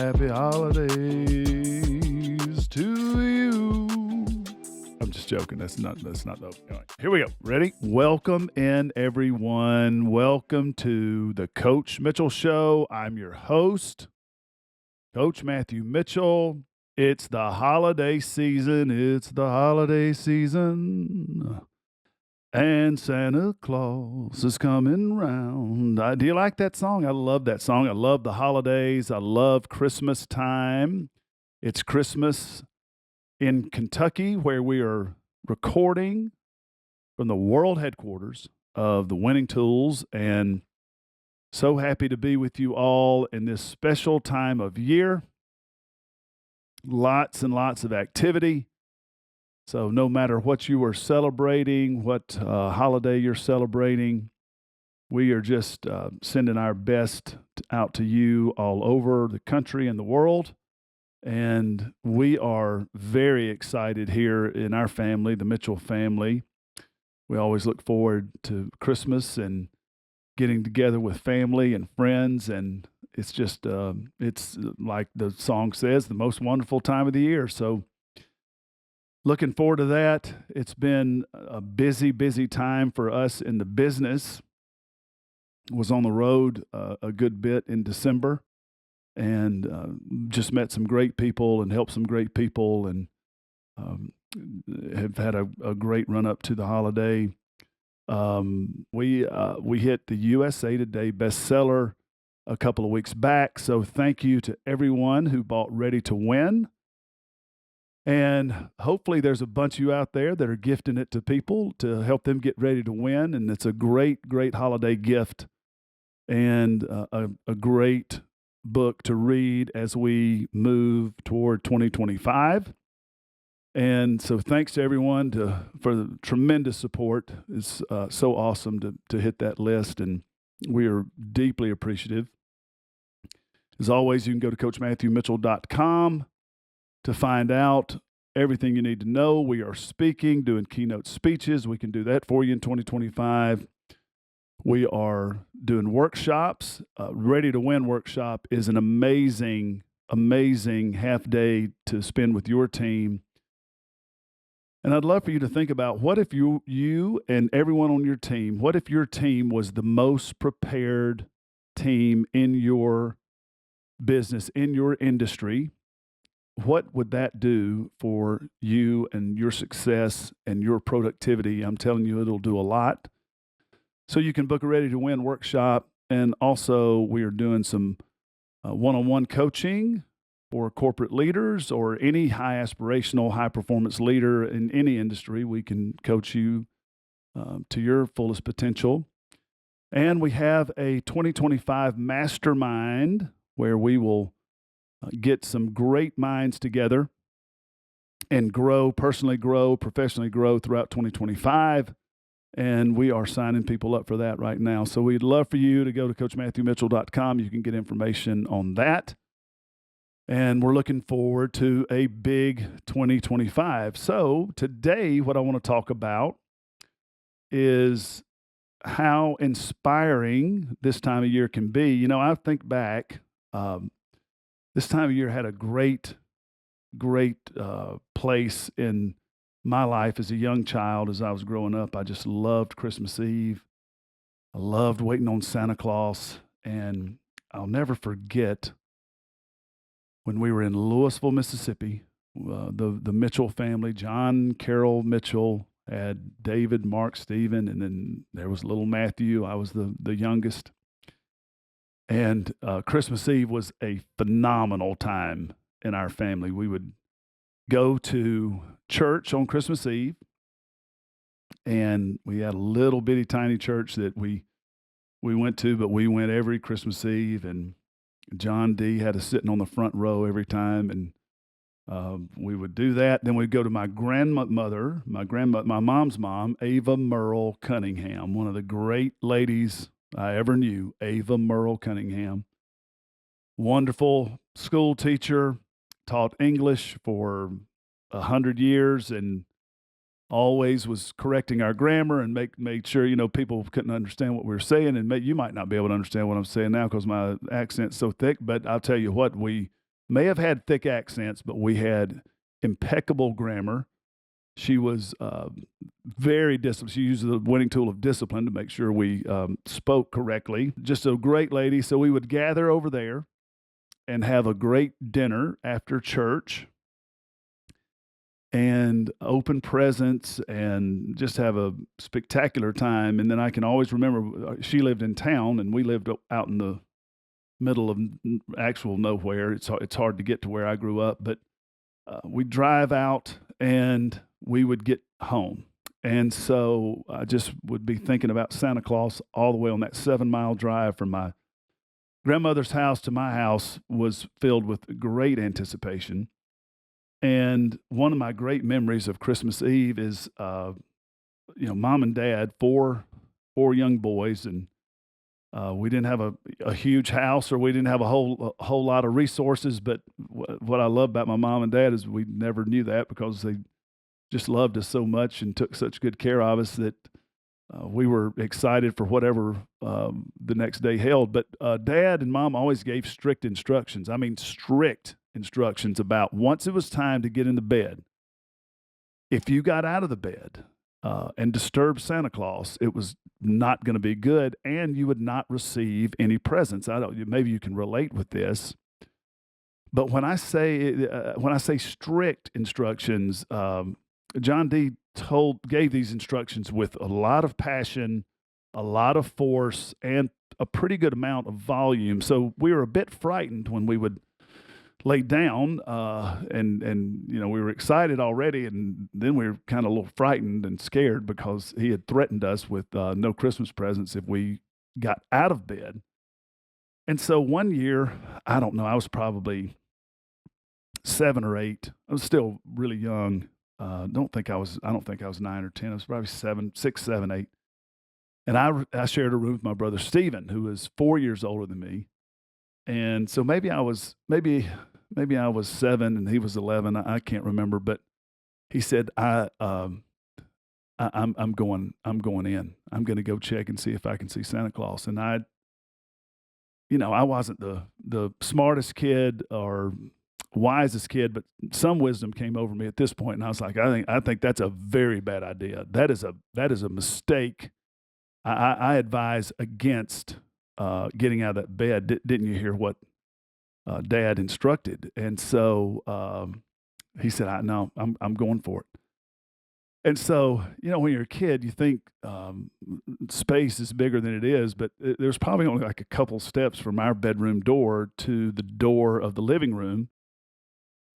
Happy holidays to you. I'm just joking. That's not the anyway, here we go. Ready? Welcome in, everyone. Welcome to the Coach Mitchell Show. I'm your host, Coach Matthew Mitchell. It's the holiday season. It's the holiday season. And Santa Claus is coming round. Do you like that song? I love that song. I love the holidays. I love Christmas time. It's Christmas in Kentucky, where we are recording from the world headquarters of the Winning Tools. And so happy to be with you all in this special time of year. Lots and lots of activity. So no matter what you are celebrating, what holiday you're celebrating, we are just sending our best out to you all over the country and the world. And we are very excited here in our family, the Mitchell family. We always look forward to Christmas and getting together with family and friends. And it's just, it's like the song says, the most wonderful time of the year. So looking forward to that. It's been a busy, busy time for us in the business. Was on the road a good bit in December and just met some great people and helped some great people and have had a great run up to the holiday. We hit the USA Today bestseller a couple of weeks back. So thank you to everyone who bought Ready to Win. And hopefully there's a bunch of you out there that are gifting it to people to help them get ready to win. And it's a great, great holiday gift and a great book to read as we move toward 2025. And so thanks to everyone for the tremendous support. It's so awesome to hit that list, and we are deeply appreciative. As always, you can go to CoachMatthewMitchell.com to find out everything you need to know. We are speaking, doing keynote speeches. We can do that for you in 2025. We are doing workshops. Ready to Win workshop is an amazing, amazing half day to spend with your team. And I'd love for you to think about, what if you and everyone on your team, what if your team was the most prepared team in your business, in your industry? What would that do for you and your success and your productivity? I'm telling you, it'll do a lot. So you can book a Ready to Win workshop. And also we are doing some one-on-one coaching for corporate leaders or any high aspirational, high performance leader in any industry. We can coach you to your fullest potential. And we have a 2025 mastermind where we will get some great minds together and grow, personally grow, professionally grow throughout 2025. And we are signing people up for that right now. So we'd love for you to go to CoachMatthewMitchell.com. You can get information on that. And we're looking forward to a big 2025. So today, what I want to talk about is how inspiring this time of year can be. You know, I think back, this time of year had a great place in my life as a young child. As I was growing up, I just loved Christmas Eve. I loved waiting on Santa Claus. And I'll never forget when we were in Louisville, Mississippi, the Mitchell family, John, Carol Mitchell, had David, Mark, Stephen, and then there was little Matthew. I was the youngest. And Christmas Eve was a phenomenal time in our family. We would go to church on Christmas Eve, and we had a little bitty tiny church that we went to, but we went every Christmas Eve, and John D. had us sitting on the front row every time, and we would do that. Then we'd go to my grandmother, my mom's mom, Ava Merle Cunningham, one of the great ladies I ever knew, Ava Merle Cunningham. Wonderful school teacher, taught English for 100 years and always was correcting our grammar and made sure, people couldn't understand what we were saying. And you might not be able to understand what I'm saying now because my accent's so thick, but I'll tell you what, we may have had thick accents, but we had impeccable grammar. She was very disciplined. She used the winning tool of discipline to make sure we spoke correctly. Just a great lady. So we would gather over there and have a great dinner after church and open presents and just have a spectacular time. And then I can always remember she lived in town and we lived out in the middle of actual nowhere. It's hard to get to where I grew up, but we'd drive out and we would get home. And so I just would be thinking about Santa Claus all the way on that 7-mile drive from my grandmother's house to my house was filled with great anticipation. And one of my great memories of Christmas Eve is, mom and dad, four young boys, and we didn't have a huge house, or we didn't have a whole lot of resources. But what I love about my mom and dad is we never knew that, because they just loved us so much and took such good care of us that we were excited for whatever the next day held. But dad and mom always gave strict instructions. I mean, strict instructions about once it was time to get into bed, if you got out of the bed and disturbed Santa Claus, it was not going to be good, and you would not receive any presents. Maybe you can relate with this, but when I say strict instructions, John D. gave these instructions with a lot of passion, a lot of force, and a pretty good amount of volume. So we were a bit frightened when we would lay down, and we were excited already, and then we were kind of a little frightened and scared because he had threatened us with no Christmas presents if we got out of bed. And so one year, I don't know, I was probably 7 or 8. I was still really young. I don't think I was 9 or 10. I was probably 7, 6, 7, 8. And I shared a room with my brother Stephen, who is 4 years older than me. And so maybe I was 7 and he was 11. I can't remember, but he said, I'm going in. I'm going to go check and see if I can see Santa Claus. And I wasn't the smartest kid or wisest kid, but some wisdom came over me at this point, and I was like, I think that's a very bad idea. That is a mistake. I advise against getting out of that bed. Didn't you hear what Dad instructed? And so he said, "No, I'm going for it." And so, when you're a kid, you think space is bigger than it is, but there's probably only like a couple steps from our bedroom door to the door of the living room.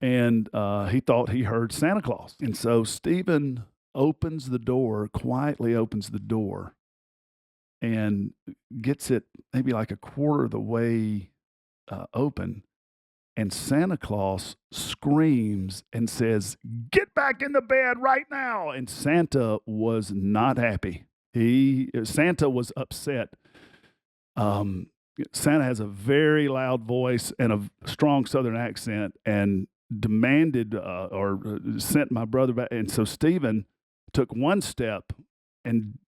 And he thought he heard Santa Claus. And so Stephen quietly opens the door, and gets it maybe like a quarter of the way open. And Santa Claus screams and says, "Get back in the bed right now." And Santa was not happy. Santa was upset. Santa has a very loud voice and a strong Southern accent, and demanded sent my brother back. And so Stephen took one step and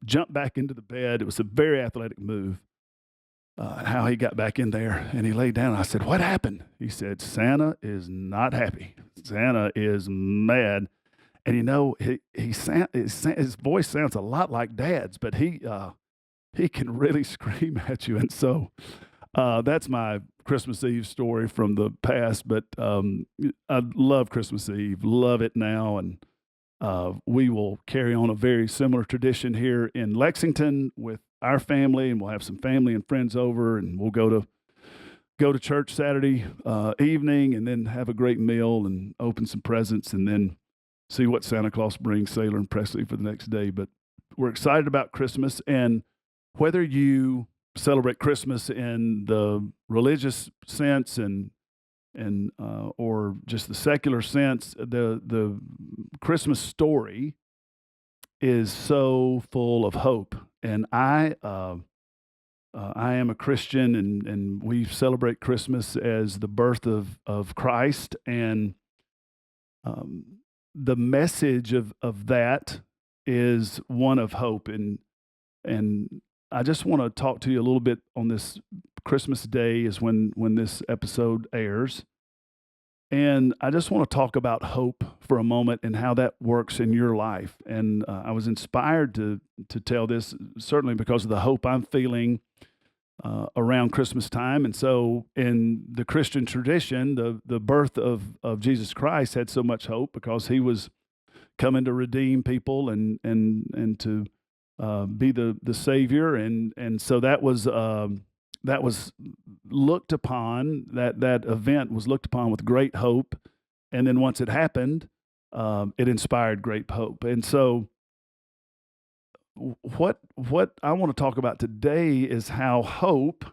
jumped back into the bed. It was a very athletic move. How he got back in there, and he laid down. I said, "What happened?" He said, "Santa is not happy. Santa is mad." And his voice sounds a lot like Dad's, but he can really scream at you. And so that's my Christmas Eve story from the past. But I love Christmas Eve, love it now, and we will carry on a very similar tradition here in Lexington with our family, and we'll have some family and friends over, and we'll go to church Saturday evening, and then have a great meal and open some presents, and then see what Santa Claus brings Sailor and Presley for the next day. But we're excited about Christmas, and whether you celebrate Christmas in the religious sense and or just the secular sense, the Christmas story is so full of hope. And I am a Christian, and we celebrate Christmas as the birth of Christ, and the message of that is one of hope. And I just want to talk to you a little bit on this Christmas Day is when this episode airs. And I just want to talk about hope for a moment and how that works in your life. And I was inspired to tell this certainly because of the hope I'm feeling around Christmas time. And so, in the Christian tradition, the birth of Jesus Christ had so much hope because he was coming to redeem people and to be the Savior. And so that was looked upon, that event was looked upon with great hope. And then once it happened, it inspired great hope. And so what I want to talk about today is how hope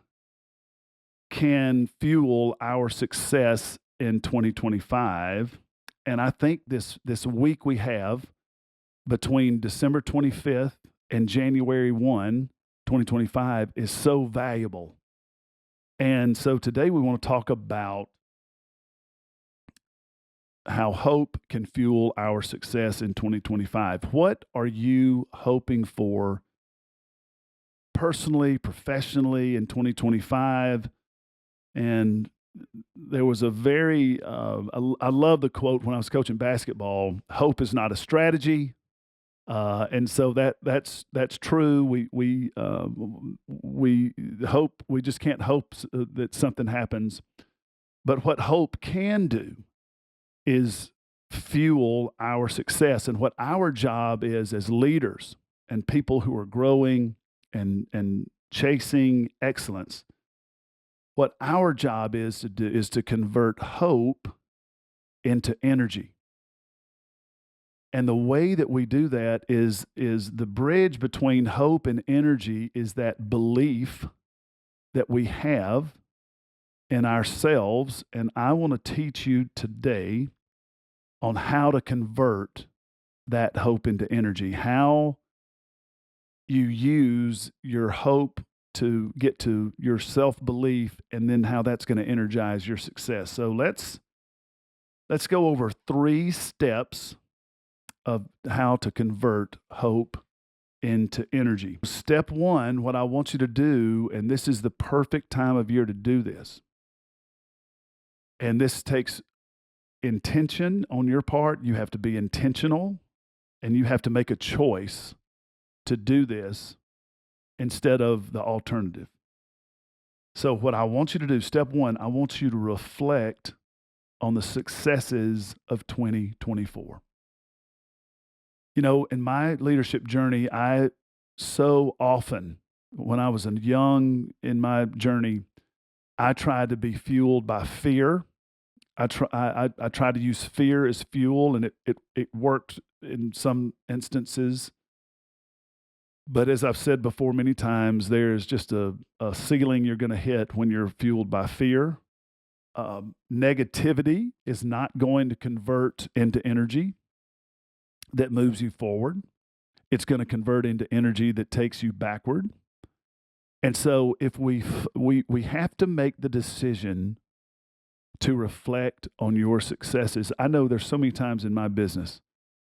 can fuel our success in 2025. And I think this week we have between December 25th and January 1, 2025 is so valuable. And so today we want to talk about how hope can fuel our success in 2025. What are you hoping for personally, professionally in 2025? And there was a very, I love the quote when I was coaching basketball: "Hope is not a strategy." And so that's true. We hope, we just can't hope that something happens. But what hope can do is fuel our success. And what our job is as leaders and people who are growing and chasing excellence, what our job is to do is to convert hope into energy. And the way that we do that is the bridge between hope and energy is that belief that we have in ourselves. And I want to teach you today on how to convert that hope into energy, how you use your hope to get to your self-belief, and then how that's going to energize your success. So let's go over 3 steps of how to convert hope into energy. Step 1, what I want you to do, and this is the perfect time of year to do this, and this takes intention on your part. You have to be intentional, and you have to make a choice to do this instead of the alternative. So what I want you to do, step 1, I want you to reflect on the successes of 2024. You know, in my leadership journey, I so often, when I was young in my journey, I tried to be fueled by fear. I tried to use fear as fuel, and it worked in some instances. But as I've said before many times, there's just a ceiling you're going to hit when you're fueled by fear. Negativity is not going to convert into energy that moves you forward. It's going to convert into energy that takes you backward. And so if we have to make the decision to reflect on your successes. I know there's so many times in my business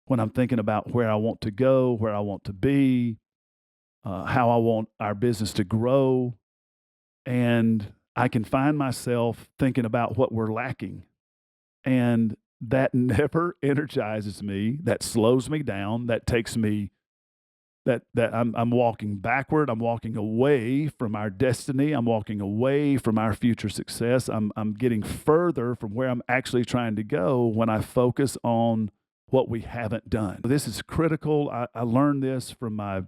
when I'm thinking about where I want to go, where I want to be, how I want our business to grow, and I can find myself thinking about what we're lacking. And that never energizes me. That slows me down. That takes me, that I'm walking backward. I'm walking away from our destiny. I'm walking away from our future success. I'm getting further from where I'm actually trying to go when I focus on what we haven't done. This is critical. I learned this from my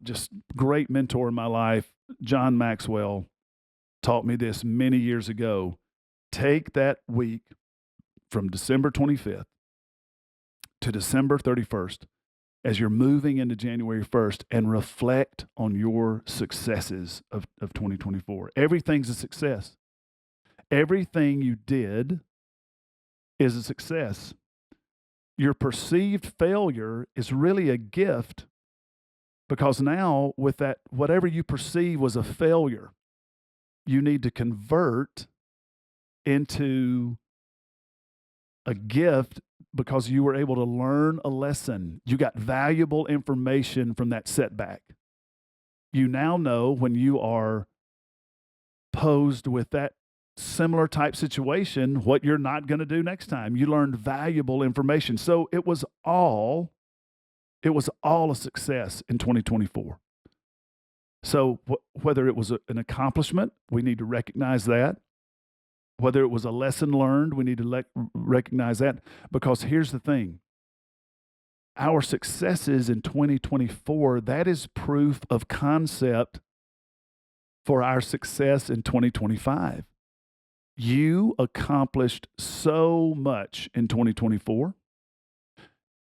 just great mentor in my life, John Maxwell, taught me this many years ago. Take that week from December 25th to December 31st as you're moving into January 1st and reflect on your successes of 2024. Everything's a success. Everything you did is a success. Your perceived failure is really a gift, because now with that, whatever you perceive was a failure, you need to convert into a gift, because you were able to learn a lesson. You got valuable information from that setback. You now know when you are posed with that similar type situation what you're not going to do next time. You learned valuable information. So it was all a success in 2024. So whether it was an accomplishment, we need to recognize that. Whether it was a lesson learned, we need to recognize that. Because here's the thing, our successes in 2024, that is proof of concept for our success in 2025. You accomplished so much in 2024.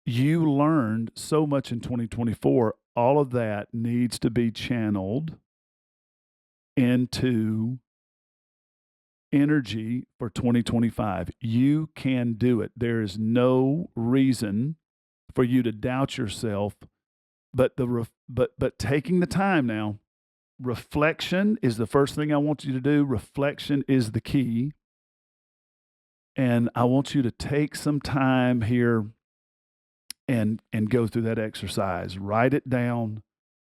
You learned so much in 2024. All of that needs to be channeled into energy for 2025. You can do it. There is no reason for you to doubt yourself, but taking the time now, reflection is the first thing I want you to do. Reflection is the key. And I want you to take some time here and go through that exercise. Write it down,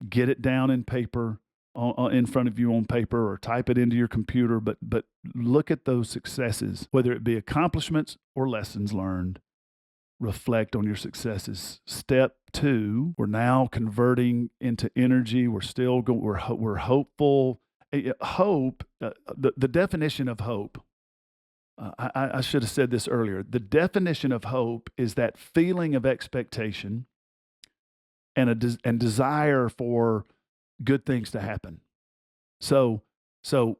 get it down in paper, in front of you on paper, or type it into your computer, but look at those successes, whether it be accomplishments or lessons learned. Reflect on your successes. Step 2, we're now converting into energy. We're still we're hopeful. Hope, the definition of hope, I should have said this earlier. The definition of hope is that feeling of expectation and desire for good things to happen. So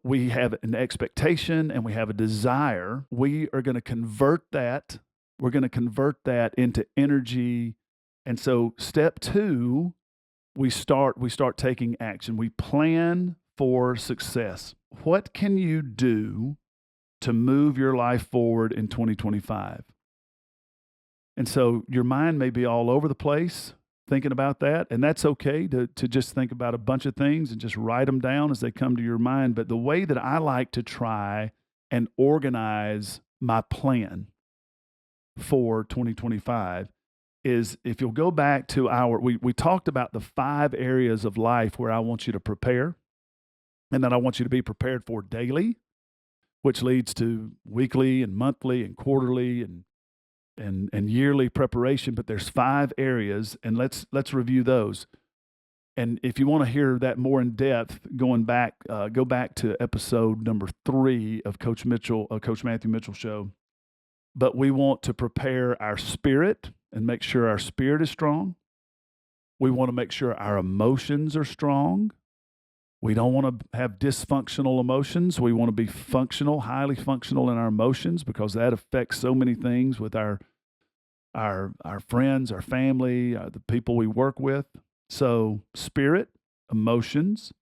we have an expectation and we have a desire. We are going to convert that. We're going to convert that into energy. And so step 2, we start taking action. We plan for success. What can you do to move your life forward in 2025? And so your mind may be all over the place thinking about that, and that's okay to just think about a bunch of things and just write them down as they come to your mind. But the way that I like to try and organize my plan for 2025 is, if you'll go back to we talked about the 5 areas of life where I want you to prepare, and that I want you to be prepared for daily, which leads to weekly and monthly and quarterly and yearly preparation. But there's 5 areas, and let's review those. And if you want to hear that more in depth, go back to episode number 3 of Coach Matthew Mitchell show. But we want to prepare our spirit and make sure our spirit is strong. We want to make sure our emotions are strong. We don't want to have dysfunctional emotions. We want to be functional, highly functional in our emotions, because that affects so many things with our friends, our family, the people we work with. So spirit, emotions,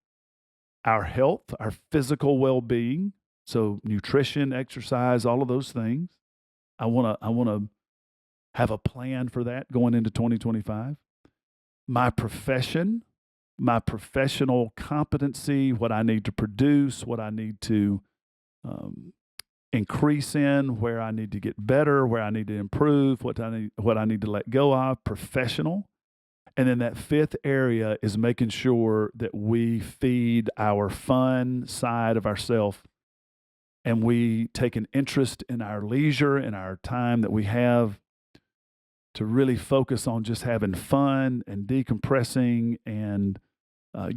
our health, our physical well-being, so nutrition, exercise, all of those things. I want to have a plan for that going into 2025. My profession, my professional competency, what I need to produce, what I need to increase in, where I need to get better, where I need to improve, what I need to let go of, professional. And then that 5th area is making sure that we feed our fun side of ourselves, and we take an interest in our leisure, in our time that we have, to really focus on just having fun and decompressing and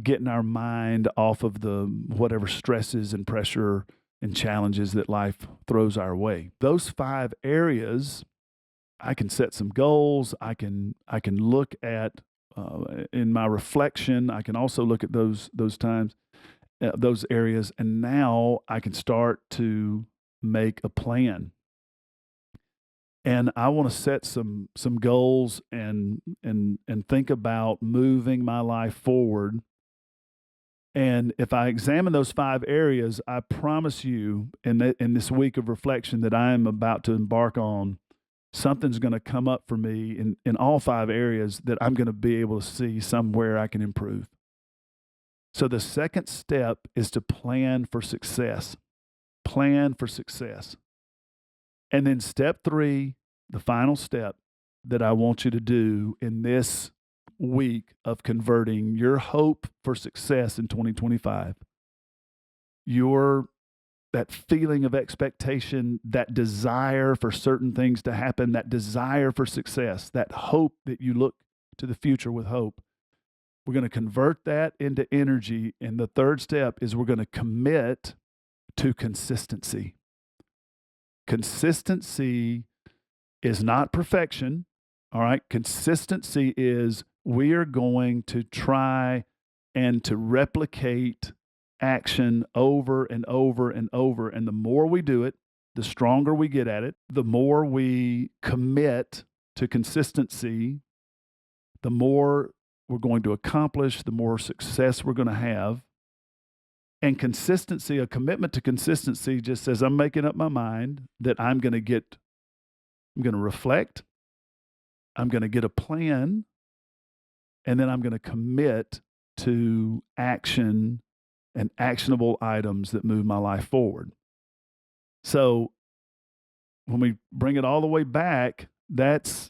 getting our mind off of the whatever stresses and pressure and challenges that life throws our way. Those 5 areas, I can set some goals. I can look at in my reflection. I can also look at those times, those areas, and now I can start to make a plan. And I want to set some goals and think about moving my life forward. And if I examine those 5 areas, I promise you, in this week of reflection that I am about to embark on, something's going to come up for me in all 5 areas that I'm going to be able to see somewhere I can improve. So the second step is to plan for success. Plan for success. And then step 3, the final step that I want you to do in this week of converting your hope for success in 2025, that feeling of expectation, that desire for certain things to happen, that desire for success, that hope that you look to the future with hope. We're going to convert that into energy. And the third step is we're going to commit to consistency. Consistency is not perfection. All right. Consistency is we are going to try and to replicate action over and over and over. And the more we do it, the stronger we get at it, the more we commit to consistency, the more we're going to accomplish, the more success we're going to have. And consistency, a commitment to consistency just says, I'm making up my mind that I'm going to reflect, I'm going to get a plan, and then I'm going to commit to action and actionable items that move my life forward. So when we bring it all the way back, that's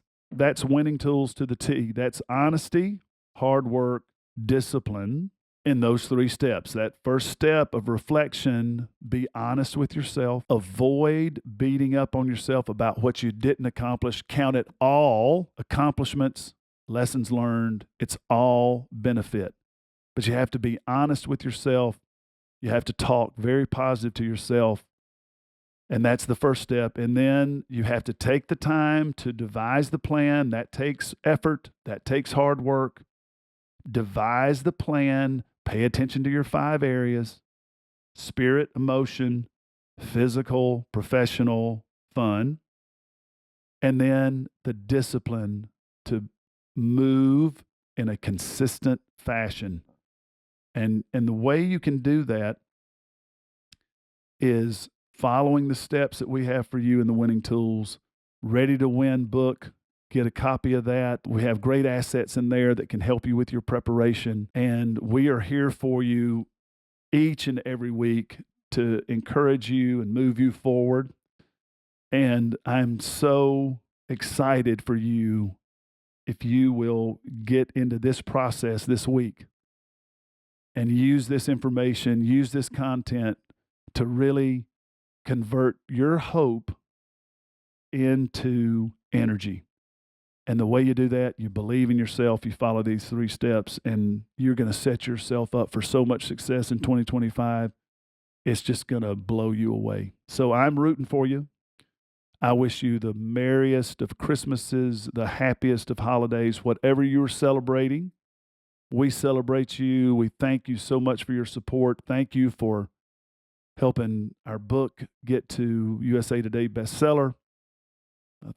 winning tools to the T. That's honesty, hard work, discipline in those three steps. That first step of reflection, be honest with yourself. Avoid beating up on yourself about what you didn't accomplish. Count it all accomplishments, lessons learned. It's all benefit. But you have to be honest with yourself. You have to talk very positive to yourself. And that's the first step. And then you have to take the time to devise the plan. That takes effort. That takes hard work. Devise the plan. Pay attention to your 5 areas: spirit, emotion, physical, professional, fun. And then the discipline to move in a consistent fashion. And the way you can do that is following the steps that we have for you in the Winning Tools. Ready to Win book. Get a copy of that. We have great assets in there that can help you with your preparation. And we are here for you each and every week to encourage you and move you forward. And I'm so excited for you if you will get into this process this week and use this information, use this content to really convert your hope into energy. And the way you do that, you believe in yourself, you follow these 3 steps, and you're going to set yourself up for so much success in 2025. It's just going to blow you away. So I'm rooting for you. I wish you the merriest of Christmases, the happiest of holidays, whatever you're celebrating. We celebrate you. We thank you so much for your support. Thank you for helping our book get to USA Today bestseller.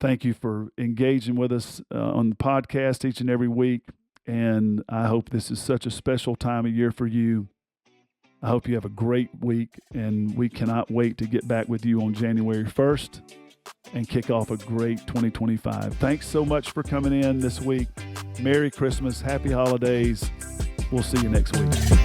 Thank you for engaging with us on the podcast each and every week. And I hope this is such a special time of year for you. I hope you have a great week, and we cannot wait to get back with you on January 1st and kick off a great 2025. Thanks so much for coming in this week. Merry Christmas. Happy holidays. We'll see you next week.